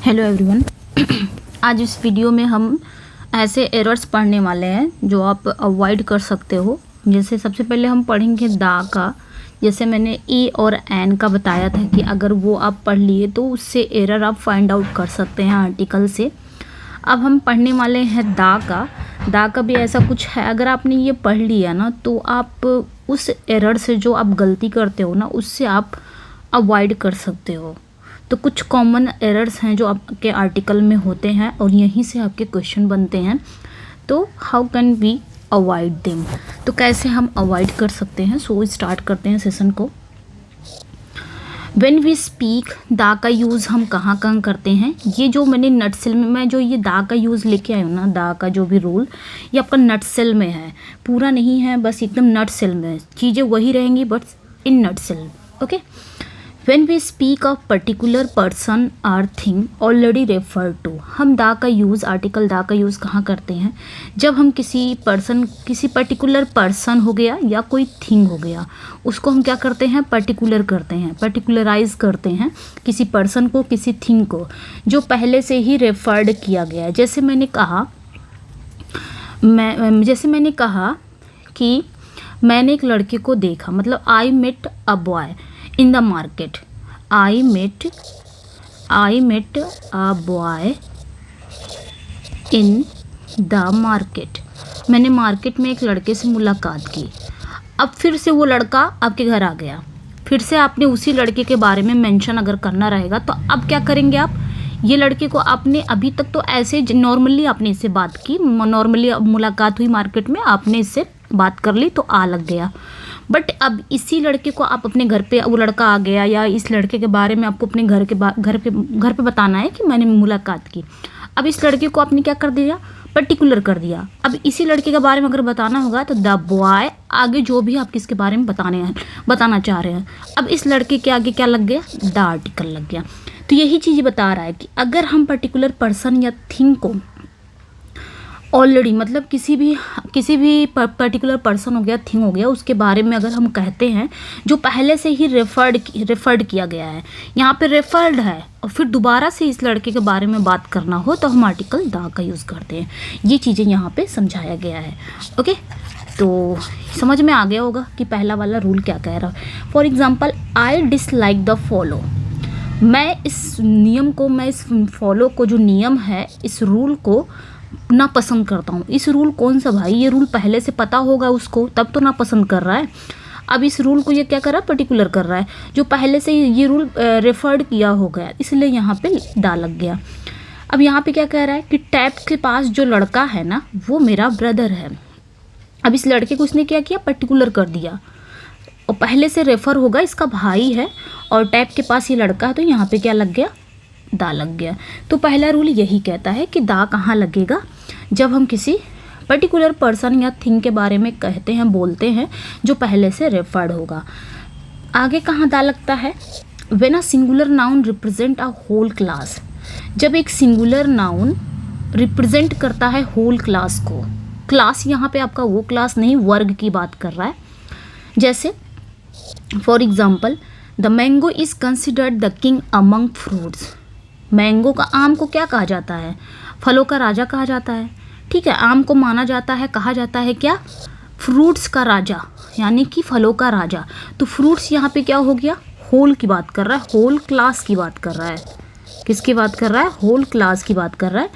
Hello everyone. आज इस video में हम ऐसे एरर्स पढ़ने वाले हैं जो आप अवॉइड कर सकते हो। जैसे सबसे पहले हम पढ़ेंगे दा का। जैसे मैंने ई और एन का बताया था कि अगर वो आप पढ़ लिए तो उससे एरर आप फाइंड आउट कर सकते हैं आर्टिकल से। अब हम पढ़ने वाले हैं दा का। दा का भी ऐसा कुछ है, अगर आपने ये पढ़ लिया ना तो आप उस एरर से जो आप गलती करते हो ना उससे आप अवॉइड कर सकते हो। तो कुछ कॉमन एरर्स हैं जो आपके आर्टिकल में होते हैं और यहीं से आपके क्वेश्चन बनते हैं। तो how can we avoid them, तो कैसे हम अवॉइड कर सकते हैं। सो स्टार्ट करते हैं सेशन को। व्हेन वी स्पीक, दा का यूज़ हम कहाँ कहाँ करते हैं। ये जो मैंने नटसेल में मैं जो ये दा का यूज़ लेके आई हूँ ना, दा का जो भी रूल ये आपका नटसेल में है, पूरा नहीं है, बस एकदम नटसेल में है। चीज़ें वही रहेंगी but in nutshell. Okay. When we speak of particular person or thing already referred to, हम दा का यूज़, आर्टिकल दा का यूज़ कहाँ करते हैं। जब हम किसी पर्टिकुलर पर्सन हो गया या कोई थिंग हो गया, उसको हम क्या करते हैं, पर्टिकुलर करते हैं, पर्टिकुलराइज करते हैं किसी पर्सन को, किसी थिंग को जो पहले से ही रेफर्ड किया गया है। जैसे मैंने कहा कि मैंने एक लड़के को देखा, मतलब I met a boy in the market. I met a boy in the market। मैंने मार्केट में एक लड़के से मुलाकात की। अब फिर से वो लड़का आपके घर आ गया, फिर से आपने उसी लड़के के बारे में मेंशन अगर करना रहेगा तो अब क्या करेंगे आप, ये लड़के को आपने अभी तक तो ऐसे नॉर्मली आपने इससे बात की, नॉर्मली मुलाकात हुई मार्केट में, आपने इससे बात कर ली तो आ लग गया। बट अब इसी लड़के को आप अपने घर पे, वो लड़का आ गया या इस लड़के के बारे में आपको अपने घर पे बताना है कि मैंने मुलाकात की। अब इस लड़के को आपने क्या कर दिया, पर्टिकुलर कर दिया। अब इसी लड़के के बारे में अगर बताना होगा तो द बॉय, आगे जो भी आप किसके बारे में बताना चाह रहे हैं, अब इस लड़के के आगे क्या लग गया, द आर्टिकल लग गया। तो यही चीज़ बता रहा है कि अगर हम पर्टिकुलर पर्सन या थिंग को ऑलरेडी, मतलब किसी भी पर्टिकुलर पर्सन हो गया, थिंग हो गया, उसके बारे में अगर हम कहते हैं जो पहले से ही रेफर्ड किया गया है, यहाँ पे रेफर्ड है, और फिर दोबारा से इस लड़के के बारे में बात करना हो तो हम आर्टिकल दा का यूज़ करते हैं। ये चीज़ें यहाँ पे समझाया गया है। ओके, तो समझ में आ गया होगा कि पहला वाला रूल क्या कह रहा है। For example, I dislike the follow. मैं इस फॉलो को, जो नियम है, इस रूल को ना पसंद करता हूँ। इस रूल कौन सा भाई, ये रूल पहले से पता होगा उसको, तब तो ना पसंद कर रहा है। अब इस रूल को ये क्या कर रहा है, पर्टिकुलर कर रहा है, जो पहले से ये रूल रेफर्ड किया हो गया, इसलिए यहाँ पे दा लग गया। अब यहाँ पे क्या कह रहा है कि टैप के पास जो लड़का है ना वो मेरा ब्रदर है। अब इस लड़के को उसने क्या किया, पर्टिकुलर कर दिया, और पहले से रेफर होगा, इसका भाई है और टैप के पास ये लड़का है, तो यहाँ पे क्या लग गया, दा लग गया। तो पहला रूल यही कहता है कि दा कहाँ लगेगा, जब हम किसी पर्टिकुलर पर्सन या थिंग के बारे में कहते हैं, बोलते हैं, जो पहले से रेफर्ड होगा। आगे कहाँ दा लगता है, when a singular noun represent a whole class. जब एक सिंगुलर नाउन रिप्रेजेंट करता है होल क्लास को, क्लास यहाँ पे आपका वो क्लास नहीं, वर्ग की बात कर रहा है। जैसे for example, the mango is considered the king among fruits. Mango का, आम को क्या कहा जाता है, फलों का राजा कहा जाता है। ठीक है, आम को माना जाता है, कहा जाता है क्या, फ्रूट्स का राजा, यानी कि फलों का राजा। तो फ्रूट्स यहाँ पे क्या हो गया, होल की बात कर रहा है, होल क्लास की बात कर रहा है। किसकी बात कर रहा है, होल क्लास की बात कर रहा है।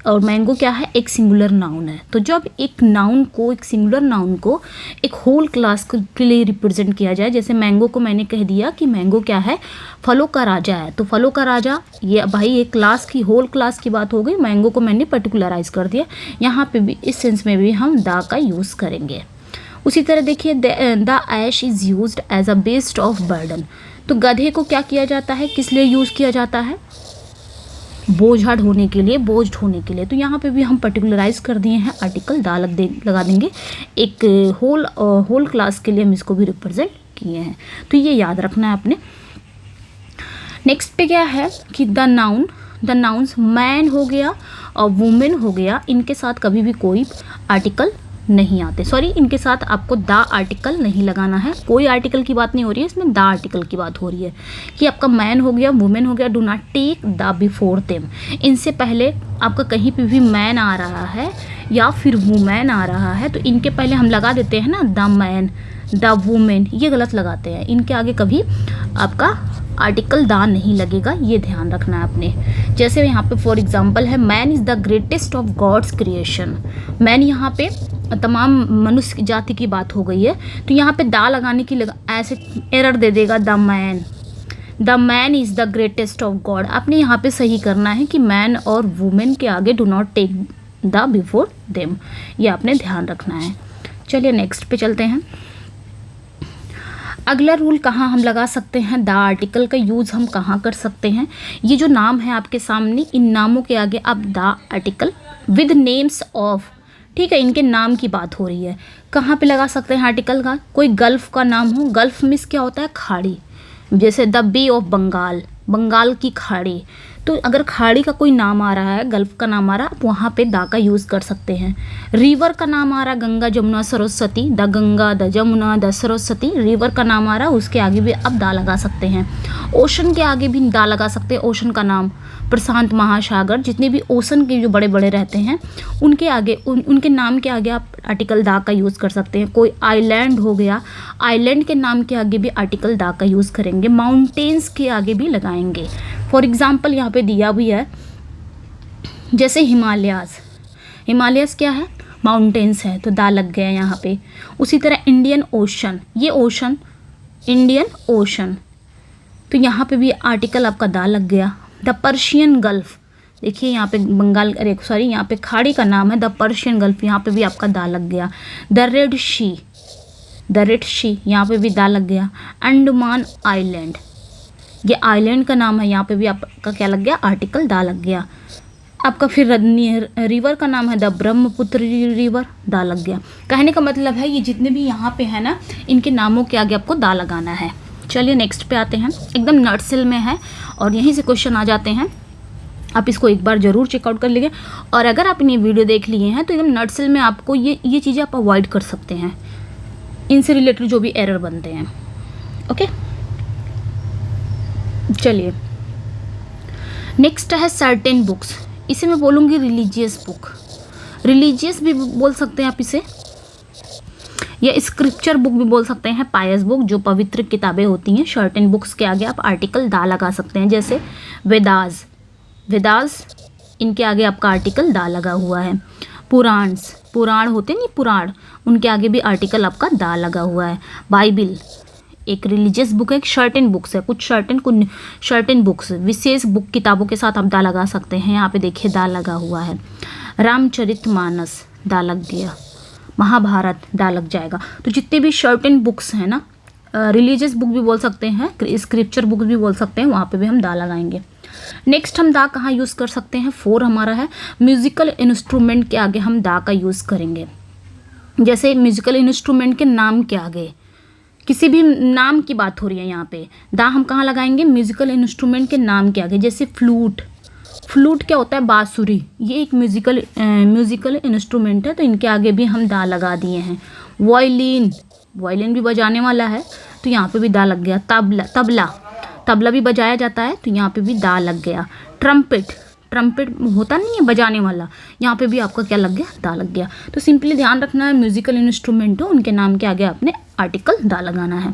और मैंगो क्या है, एक सिंगुलर नाउन है। तो जब एक सिंगुलर नाउन को एक होल क्लास के लिए रिप्रेजेंट किया जाए, जैसे मैंगो को मैंने कह दिया कि मैंगो क्या है, फलों का राजा है, तो फलों का राजा, ये भाई एक क्लास की, होल क्लास की बात हो गई। मैंगो को मैंने पर्टिकुलराइज कर दिया। यहाँ पे भी इस सेंस में भी हम दा का यूज़ करेंगे। उसी तरह देखिए, the ass is used as a beast of burden. तो गधे को क्या किया जाता है, किस लिए यूज़ किया जाता है, बोझ ढोने के लिए, बोझ ढोने के लिए। तो यहाँ पे भी हम पर्टिकुलराइज कर दिए हैं, आर्टिकल दा लगा देंगे। एक होल क्लास के लिए हम इसको भी रिप्रेजेंट किए हैं, तो ये याद रखना है आपने। नेक्स्ट पे क्या है कि द नाउन्स मैन हो गया और वुमेन हो गया, इनके साथ कभी भी कोई आर्टिकल नहीं आते। सॉरी, इनके साथ आपको द आर्टिकल नहीं लगाना है। कोई आर्टिकल की बात नहीं हो रही है इसमें, द आर्टिकल की बात हो रही है कि आपका मैन हो गया, वुमेन हो गया, do not take the before them. इनसे पहले आपका कहीं पे भी मैन आ रहा है या फिर वुमेन आ रहा है तो इनके पहले हम लगा देते हैं ना द मैन, द वुमेन, ये गलत लगाते हैं। इनके आगे कभी आपका आर्टिकल दा नहीं लगेगा, ये ध्यान रखना है आपने। जैसे यहाँ पे फॉर एग्जांपल है man is the greatest of God's creation. Man यहाँ पे तमाम मनुष्य जाति की बात हो गई है तो यहाँ पे दा लगाने की ऐसे एरर दे देगा the man is the greatest of God. आपने यहाँ पे सही करना है कि मैन और वुमेन के आगे do not take the before them, ये आपने ध्यान रखना है। चलिए नेक्स्ट पे चलते हैं। अगला रूल कहाँ हम लगा सकते हैं, द आर्टिकल का यूज़ हम कहाँ कर सकते हैं। ये जो नाम है आपके सामने, इन नामों के आगे आप the article with names of, ठीक है, इनके नाम की बात हो रही है, कहाँ पे लगा सकते हैं आर्टिकल का। कोई गल्फ़ का नाम हो, गल्फ़ मीन्स क्या होता है, खाड़ी, जैसे the bay of Bengal, Bengal की खाड़ी। तो अगर खाड़ी का कोई नाम आ रहा है, गल्फ़ का नाम आ रहा है, आप वहाँ पे दा का यूज़ कर सकते हैं। रिवर का नाम आ रहा है, Ganga Jamuna Saraswati, the Ganga the Jamuna the Saraswati, river का नाम आ रहा है, उसके आगे भी आप दा लगा सकते हैं। ओशन के आगे भी दा लगा सकते हैं, ओशन का नाम, प्रशांत महासागर, जितने भी ओशन के जो बड़े बड़े रहते हैं उनके आगे उनके नाम के आगे आप आर्टिकल दा का यूज़ कर सकते हैं। कोई आइलैंड हो गया, आइलैंड के नाम के आगे भी आर्टिकल दा का यूज़ करेंगे। माउंटेन्स के आगे भी लगाएंगे। फॉर एग्ज़ाम्पल यहाँ पे दिया भी है, जैसे हिमालयाज़, हिमालयाज़ क्या है, माउंटेन्स है, तो दा लग गया यहाँ पे। उसी तरह इंडियन ओशन, ये ओशन, इंडियन ओशन, तो यहाँ पे भी आर्टिकल आपका दा लग गया। द पर्शियन गल्फ़, देखिए यहाँ पे बंगाल, अरे सॉरी, यहाँ पे खाड़ी का नाम है द पर्शियन गल्फ़, यहाँ पे भी आपका दा लग गया। The Red Sea, the Red Sea, यहाँ पे भी दा लग गया। अंडमान आइलैंड, ये आइलैंड का नाम है, यहाँ पे भी आपका क्या लग गया, आर्टिकल दा लग गया। आपका फिर रिवर का नाम है द ब्रह्मपुत्र रिवर, दा लग गया। कहने का मतलब है ये जितने भी यहाँ पे है ना, इनके नामों के आगे आपको दा लगाना है। चलिए नेक्स्ट पे आते हैं, एकदम नटसेल में है और यहीं से क्वेश्चन आ जाते हैं। आप इसको एक बार ज़रूर चेकआउट कर लीजिए और अगर आपने वीडियो देख लिए हैं तो एकदम नटसेल में आपको ये चीज़ें आप अवॉइड कर सकते हैं, इनसे रिलेटेड जो भी एरर बनते हैं। ओके, चलिए नेक्स्ट है सर्टेन बुक्स। इसे मैं बोलूँगी रिलीजियस बुक, रिलीजियस भी बोल सकते हैं आप इसे, या स्क्रिप्चर बुक भी बोल सकते हैं, पायस बुक, जो पवित्र किताबें होती हैं। सर्टेन बुक्स के आगे आप आर्टिकल दा लगा सकते हैं, जैसे वेदास, वेदास, इनके आगे आपका आर्टिकल दा लगा हुआ है। पुराण्स, पुराण होते नहीं पुराण, उनके आगे भी आर्टिकल आपका दा लगा हुआ है। बाइबिल एक रिलीजियस बुक है, एक सर्टेन बुक्स है, कुछ सर्टेन बुक्स, विशेष बुक किताबों के साथ आप दा लगा सकते हैं। यहाँ पे देखिए दा लगा हुआ है। रामचरितमानस दा लग गया, महाभारत दा लग जाएगा। तो जितने भी सर्टेन बुक्स हैं ना, रिलीजियस बुक भी बोल सकते हैं, स्क्रिप्चर बुक भी बोल सकते हैं, वहाँ पे भी हम दा लगाएंगे। नेक्स्ट हम दा कहाँ यूज़ कर सकते हैं, 4 हमारा है म्यूज़िकल इंस्ट्रूमेंट के आगे हम दा का यूज़ करेंगे। जैसे म्यूज़िकल इंस्ट्रूमेंट के नाम के आगे किसी भी नाम की बात हो रही है, यहाँ पे दा हम कहाँ लगाएंगे, म्यूज़िकल इंस्ट्रूमेंट के नाम के आगे। जैसे फ्लूट, फ्लूट क्या होता है, बांसुरी, ये एक म्यूज़िकल इंस्ट्रूमेंट है, तो इनके आगे भी हम दा लगा दिए हैं। वायलिन, वायलिन भी बजाने वाला है, तो यहाँ पे भी दा लग गया। तबला, तबला, तबला भी बजाया जाता है, तो यहाँ पे भी दा लग गया। ट्रम्पेट, ट्रम्पेट होता नहीं है बजाने वाला, यहाँ पे भी आपका क्या लग गया, दा लग गया। तो सिंपली ध्यान रखना है, म्यूज़िकल इंस्ट्रूमेंट हो उनके नाम के आगे आपने आर्टिकल दा लगाना है।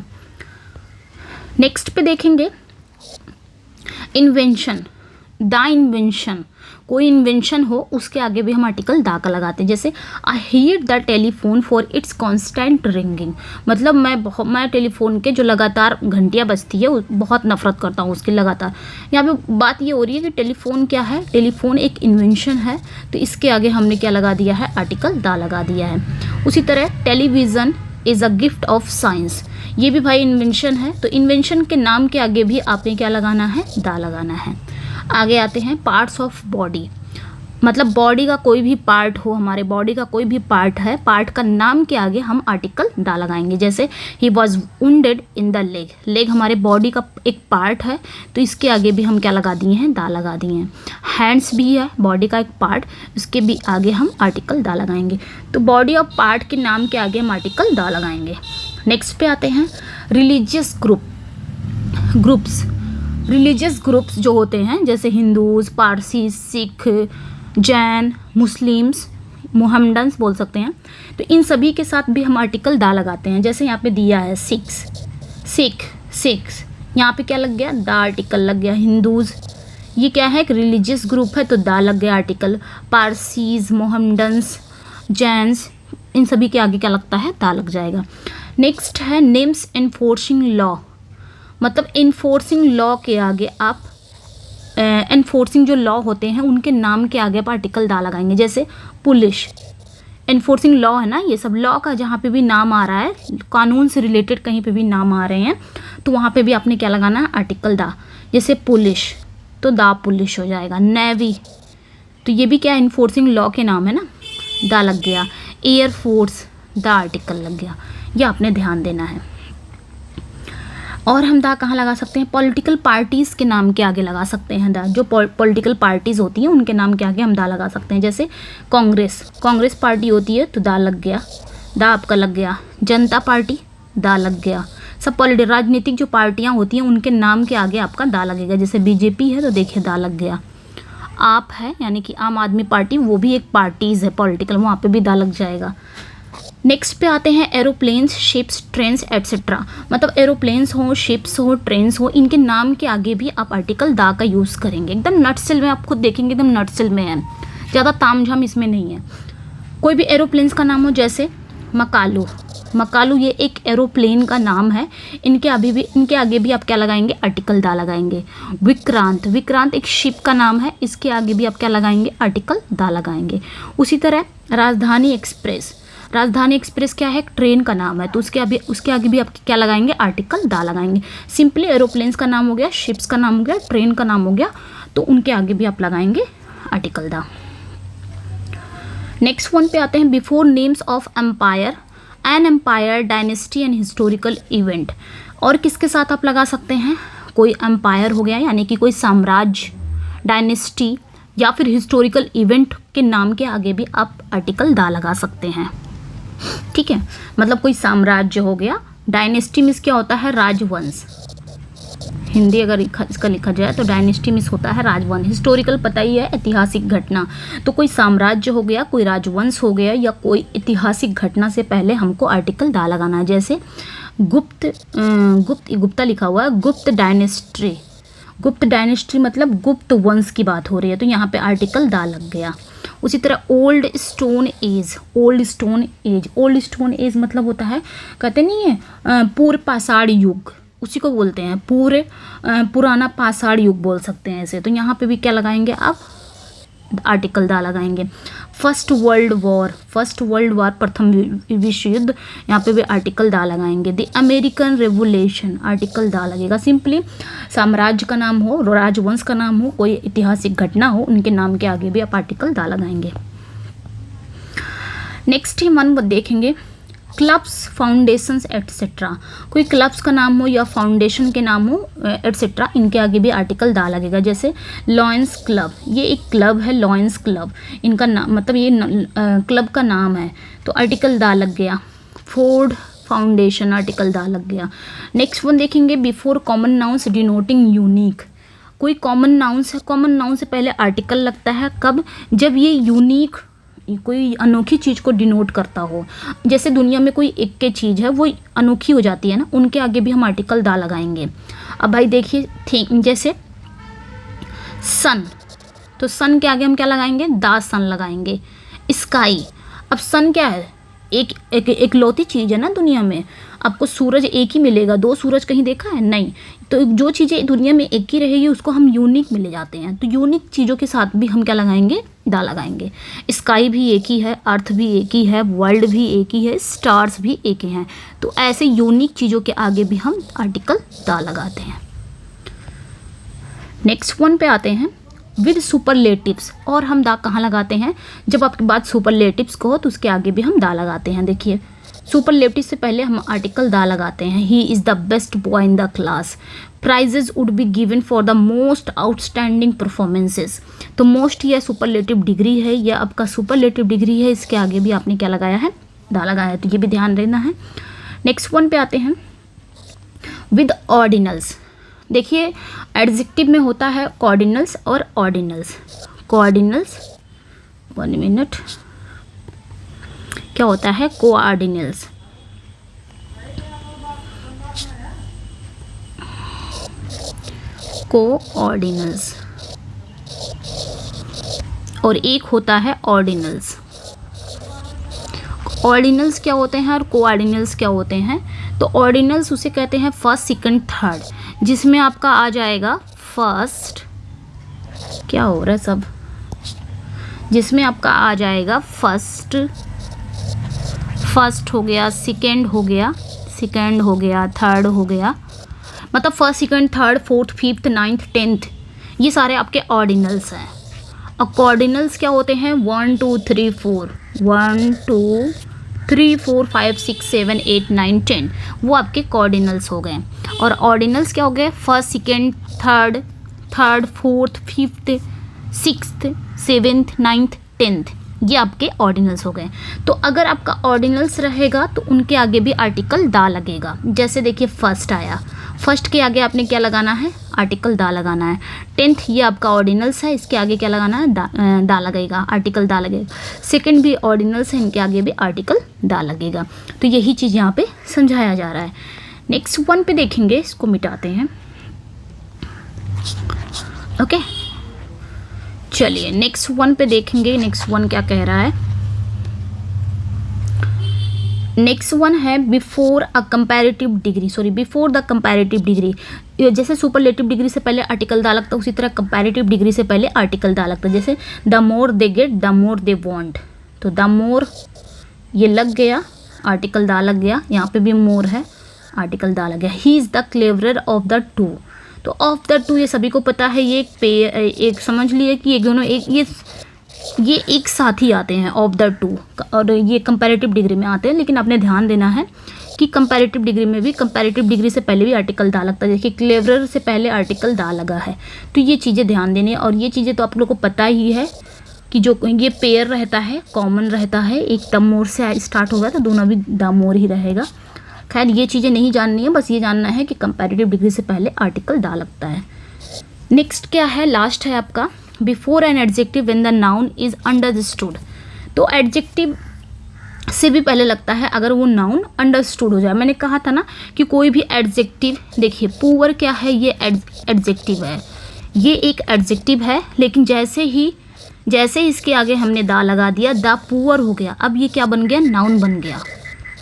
नेक्स्ट पे देखेंगे इन्वेंशन, द इन्वेंशन, कोई इन्वेंशन हो उसके आगे भी हम आर्टिकल दा का लगाते हैं। जैसे I hate the telephone for its constant ringing, मतलब मैं टेलीफोन के जो लगातार घंटियाँ बजती है बहुत नफरत करता हूँ उसकी लगातार। यहाँ पे बात ये हो रही है कि टेलीफोन क्या है, टेलीफोन एक इन्वेंशन है, तो इसके आगे हमने क्या लगा दिया है, आर्टिकल दा लगा दिया है। उसी तरह television is a gift of science, ये भी भाई इन्वेंशन है, तो इन्वेंशन के नाम के आगे भी आपने क्या लगाना है, दा लगाना है। आगे आते हैं पार्ट्स ऑफ बॉडी। मतलब बॉडी का कोई भी पार्ट हो, हमारे बॉडी का कोई भी पार्ट है, पार्ट का नाम के आगे हम आर्टिकल दा लगाएंगे। जैसे he was wounded in the leg, leg हमारे बॉडी का एक पार्ट है, तो इसके आगे भी हम क्या लगा दिए हैं, दा लगा दिए हैं। हैंड्स भी है बॉडी का एक पार्ट, उसके भी आगे हम आर्टिकल दा लगाएंगे। तो बॉडी और पार्ट के नाम के आगे हम आर्टिकल दा लगाएंगे। नेक्स्ट पे आते हैं रिलीजियस ग्रुप्स। रिलीजियस ग्रुप्स जो होते हैं जैसे Hindus, Parsi, Sikh, Jain, Muslims, Mohammedans बोल सकते हैं, तो इन सभी के साथ भी हम आर्टिकल दा लगाते हैं। जैसे यहाँ पे दिया है सिक्स, यहाँ पे क्या लग गया, दा आर्टिकल लग गया। हिंदूज़, ये क्या है, एक रिलीजियस ग्रुप है, तो दा लग गया आर्टिकल। पारसीज, मोहम्मडन्स, जैन्स, इन सभी के आगे क्या लगता है, दा लग जाएगा। नेक्स्ट है नेम्स एनफोर्सिंग लॉ, मतलब एनफोर्सिंग लॉ के आगे आप एनफोर्सिंग जो लॉ होते हैं उनके नाम के आगे आप आर्टिकल दा लगाएंगे। जैसे पुलिस, एनफोर्सिंग लॉ है ना, ये सब लॉ का जहाँ पे भी नाम आ रहा है, कानून से रिलेटेड कहीं पे भी नाम आ रहे हैं, तो वहाँ पे भी आपने क्या लगाना है, आर्टिकल दा। जैसे पुलिस, तो दा पुलिस हो जाएगा। नेवी, तो ये भी क्या एनफोर्सिंग लॉ के नाम है ना, दा लग गया। एयरफोर्स, दा आर्टिकल लग गया। ये आपने ध्यान देना है। और हम दा कहाँ लगा सकते हैं, पॉलिटिकल पार्टीज़ के नाम के आगे लगा सकते हैं दा। जो पॉलिटिकल पार्टीज़ होती हैं उनके नाम के आगे हम दा लगा सकते हैं। जैसे कांग्रेस पार्टी होती है, तो दा लग गया, दा आपका लग गया। जनता पार्टी, दा लग गया। सब राजनीतिक जो पार्टियां होती हैं उनके नाम के आगे आपका दा लगेगा। जैसे बीजेपी है, तो देखिए दा लग गया। आप है यानी कि आम आदमी पार्टी, वो भी एक पार्टीज़ है पॉलिटिकल, वहाँ पे भी दा लग जाएगा। नेक्स्ट पे आते हैं एरोप्लेन्स, शिप्स, ट्रेन्स एट्सेट्रा, मतलब एरोप्लेन्स हो, शिप्स हो, ट्रेन्स हो, इनके नाम के आगे भी आप आर्टिकल दा का यूज़ करेंगे। एकदम नटसेल में आप खुद देखेंगे, एकदम नटसेल में है, ज़्यादा तामझाम इसमें नहीं है। कोई भी एरोप्लेन्स का नाम हो, जैसे मकालू, ये एक एरोप्लेन का नाम है, इनके आगे भी आप क्या लगाएंगे, आर्टिकल दा लगाएंगे। विक्रांत एक शिप का नाम है, इसके आगे भी आप क्या लगाएंगे, आर्टिकल दा लगाएंगे। उसी तरह राजधानी एक्सप्रेस क्या है, एक ट्रेन का नाम है, तो उसके आगे भी आप क्या लगाएंगे, आर्टिकल दा लगाएंगे। सिंपली एरोप्लेन्स का नाम हो गया, शिप्स का नाम हो गया, ट्रेन का नाम हो गया, तो उनके आगे भी आप लगाएंगे आर्टिकल दा। नेक्स्ट वन पे आते हैं before names of an empire, dynasty and historical event. और किसके साथ आप लगा सकते हैं, कोई एम्पायर हो गया यानी कि कोई साम्राज्य, डायनेस्टी या फिर हिस्टोरिकल इवेंट के नाम के आगे भी आप आर्टिकल दा लगा सकते हैं। ठीक है, मतलब कोई साम्राज्य हो गया, डायनेस्टी मीन्स क्या होता है, राजवंश। हिंदी अगर इसका लिखा जाए तो डायनेस्टी मीन्स होता है राजवंश। हिस्टोरिकल पता ही है, ऐतिहासिक घटना, तो कोई साम्राज्य हो गया, कोई राजवंश हो गया, या कोई ऐतिहासिक घटना से पहले हमको आर्टिकल दा लगाना है। जैसे गुप्ता लिखा हुआ है, गुप्त डायनेस्टी मतलब गुप्त वंश की बात हो रही है, तो यहाँ पे आर्टिकल दा लग गया। उसी तरह ओल्ड स्टोन एज मतलब होता है, कहते नहीं है पूर्व पाषाण युग, उसी को बोलते हैं पुराना पाषाण युग बोल सकते हैं ऐसे। तो यहाँ पे भी क्या लगाएंगे आप, आर्टिकल दा लगाएंगे। फर्स्ट वर्ल्ड वॉर प्रथम विश्व युद्ध, यहाँ पे भी आर्टिकल दा लगाएंगे। द अमेरिकन रेवोल्यूशन, आर्टिकल दा लगेगा। सिंपली साम्राज्य का नाम हो, राजवंश का नाम हो, कोई ऐतिहासिक घटना हो, उनके नाम के आगे भी आप आर्टिकल दा लगाएंगे। नेक्स्ट ही मन देखेंगे क्लब्स, फाउंडेशंस एट्सेट्रा। कोई क्लब्स का नाम हो या फाउंडेशन के नाम हो एट्सेट्रा, इनके आगे भी आर्टिकल दा लगेगा। जैसे लॉयंस क्लब, ये एक क्लब है, लॉयंस क्लब, इनका नाम मतलब ये क्लब का नाम है, तो आर्टिकल दा लग गया। फोर्ड फाउंडेशन, आर्टिकल दा लग गया। नेक्स्ट वन देखेंगे before common nouns denoting unique. कोई कॉमन नाउन्स है, कॉमन नाउन से पहले आर्टिकल लगता है कब, जब ये यूनिक, कोई अनोखी चीज़ को डिनोट करता हो। जैसे दुनिया में कोई एक के चीज़ है वो अनोखी हो जाती है ना, उनके आगे भी हम आर्टिकल दा लगाएंगे। अब भाई देखिए जैसे सन, तो सन के आगे हम क्या लगाएंगे, दा सन लगाएंगे। स्काई, अब सन क्या है, एक लौती चीज़ है ना दुनिया में, आपको सूरज एक ही मिलेगा, दो सूरज कहीं देखा है नहीं, तो जो चीज़ें दुनिया में एक ही रहेगी उसको हम यूनिक मिले जाते हैं। तो यूनिक चीज़ों के साथ भी हम क्या लगाएंगे, दा लगाएंगे। स्काई भी एक ही है, अर्थ भी एक ही है, वर्ल्ड भी एक ही है, स्टार्स भी एक ही हैं, तो ऐसे यूनिक चीज़ों के आगे भी हम आर्टिकल दा लगाते हैं। नेक्स्ट वन पे आते हैं विद सुपरलेटिव्स। और हम दा कहाँ लगाते हैं, जब आपके बात सुपरलेटिव्स को हो तो उसके आगे भी हम दा लगाते हैं। देखिए सुपरलेटिव से पहले हम आर्टिकल दा लगाते हैं। He is the best boy in the class, prizes would be given for the most outstanding performances. तो मोस्ट यह सुपरलेटिव डिग्री है, यह आपका सुपरलेटिव डिग्री है, इसके आगे भी आपने क्या लगाया है, दा लगाया है, तो ये भी ध्यान रहना है। नेक्स्ट वन पे आते हैं, विद ऑर्डिनल्स। देखिए एडजेक्टिव में होता है कॉर्डिनल्स और ऑर्डिनल्स। कोऑर्डिनल्स, 1 मिनट, क्या होता है कोऑर्डिनल्स, कोऑर्डिनल्स, और एक होता है ऑर्डिनल्स। ऑर्डिनल्स क्या होते हैं और कोऑर्डिनल्स क्या होते हैं, तो ऑर्डिनल्स उसे कहते हैं फर्स्ट सेकंड थर्ड, जिसमें आपका आ जाएगा फर्स्ट, क्या हो रहा है सब, जिसमें आपका आ जाएगा फर्स्ट हो गया, सेकंड हो गया, थर्ड हो गया, मतलब first second third fourth fifth ninth tenth, ये सारे आपके ऑर्डिनल्स हैं। और कॉर्डिनल्स क्या होते हैं, 1 2 3 4, 1 2 3 4 5 6 7 8 9 10, वो आपके कॉर्डिनल्स हो गए। और ऑर्डिनल्स क्या हो गए, first second third fourth fifth sixth seventh ninth tenth, ये आपके ऑर्डिनल्स हो गए। तो अगर आपका ऑर्डिनल्स रहेगा तो उनके आगे भी आर्टिकल दा लगेगा। जैसे देखिए फर्स्ट आया, फर्स्ट के आगे आपने क्या लगाना है, आर्टिकल दा लगाना है। टेंथ ये आपका ऑर्डिनल्स है, इसके आगे क्या लगाना है, दा लगेगा, आर्टिकल दा लगेगा। सेकंड भी ऑर्डिनल्स है, इनके आगे भी आर्टिकल दा लगेगा। तो यही चीज़ यहाँ पे समझाया जा रहा है। नेक्स्ट वन पे देखेंगे, इसको मिटाते हैं। ओके चलिए नेक्स्ट वन पे देखेंगे, नेक्स्ट वन क्या कह रहा है। नेक्स्ट वन है before a comparative degree, sorry before the comparative degree. जैसे सुपरलेटिव डिग्री से पहले आर्टिकल दा लगता है, उसी तरह कंपैरेटिव डिग्री से पहले आर्टिकल दा लगता है। जैसे the more they get the more they want, तो द मोर ये लग गया, आर्टिकल दा लग गया, यहाँ पे भी मोर है, आर्टिकल दा लग गया। ही is the cleverer of the two, तो ऑफ द टू ये सभी को पता है, ये एक समझ लिए कि ये दोनों ये एक साथ ही आते हैं, ऑफ द टू, और ये कंपैरेटिव डिग्री में आते हैं। लेकिन आपने ध्यान देना है कि कंपैरेटिव डिग्री में भी कंपैरेटिव डिग्री से पहले भी आर्टिकल दा लगता है। देखिए क्लेवरर से पहले आर्टिकल दा लगा है, तो ये चीज़ें ध्यान देनी है। और ये चीज़ें तो आप लोगों को पता ही है कि जो ये पेयर रहता है, कॉमन रहता है, एक द मोर से स्टार्ट होगा तो दोनों भी द मोर ही रहेगा। खैर ये चीज़ें नहीं जाननी है, बस ये जानना है कि कंपैरेटिव डिग्री से पहले आर्टिकल दा लगता है। नेक्स्ट क्या है, लास्ट है आपका before an adjective when the noun is understood. तो एडजेक्टिव से भी पहले लगता है अगर वो नाउन अंडरस्टूड हो जाए। मैंने कहा था ना कि कोई भी एडजेक्टिव, देखिए पुअर क्या है, ये एडजेक्टिव है, ये एक एडजेक्टिव है, लेकिन जैसे ही इसके आगे हमने दा लगा दिया, द पुअर हो गया, अब ये क्या बन गया, नाउन बन गया।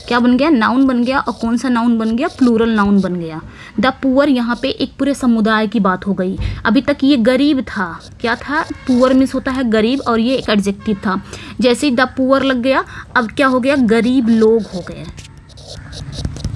क्या बन गया, नाउन बन गया। और कौन सा नाउन बन गया, प्लूरल नाउन बन गया। द पुअर यहाँ पे एक पूरे समुदाय की बात हो गई। अभी तक ये गरीब था, क्या था, पुअर मीन्स होता है गरीब, और ये एक एडजेक्टिव था। जैसे ही द पुअर लग गया, अब क्या हो गया, गरीब लोग हो गए।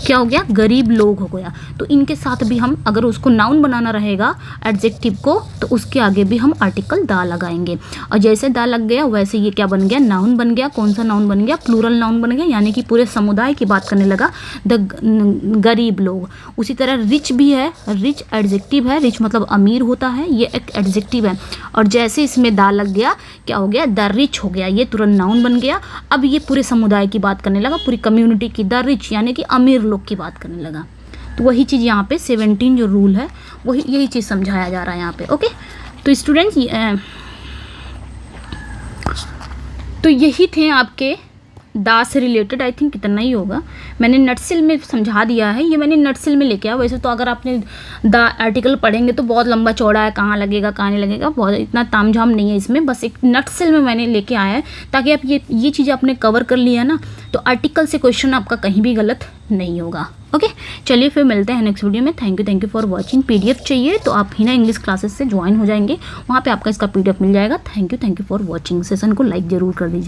क्या हो गया, गरीब लोग हो गया। तो इनके साथ भी हम अगर उसको नाउन बनाना रहेगा एडजेक्टिव को, तो उसके आगे भी हम आर्टिकल दा लगाएंगे। और जैसे दा लग गया वैसे ये क्या बन गया, नाउन बन गया। कौन सा नाउन बन गया, प्लूरल नाउन बन गया, यानी कि पूरे समुदाय की बात करने लगा, गरीब लोग। उसी तरह रिच भी है, रिच एडजेक्टिव है, रिच मतलब अमीर होता है, ये एक एडजेक्टिव है। और जैसे इसमें दा लग गया, क्या हो गया, द रिच हो गया, ये तुरंत नाउन बन गया। अब ये पूरे समुदाय की बात करने लगा, पूरी कम्युनिटी की, द रिच यानी कि अमीर लोग की बात करने लगा। तो वही चीज़ यहाँ पे 17 जो रूल है वही यही चीज़ समझाया जा रहा है यहाँ पे। ओके तो स्टूडेंट्स तो यही थे आपके दा से रिलेटेड, आई थिंक कितना ही होगा, मैंने नटसिल में समझा दिया है। ये मैंने नटसिल में लेके आया। वैसे तो अगर आपने द आर्टिकल पढ़ेंगे तो बहुत लंबा चौड़ा है, कहाँ लगेगा कहाँ नहीं लगेगा, बहुत इतना तामझाम नहीं है इसमें। बस एक नटसिल में मैंने लेके आया है ताकि आप ये चीज़ें आपने कवर कर लिया ना, तो आर्टिकल से क्वेश्चन आपका कहीं भी गलत नहीं होगा। ओके चलिए फिर मिलते हैं नेक्स्ट वीडियो में। Thank you for watching. PDF चाहिए तो आप हिना इंग्लिश क्लासेस से ज्वाइन हो जाएंगे, वहाँ पे आपका इसका PDF मिल जाएगा। Thank you for watching. Session को लाइक ज़रूर कर दीजिए।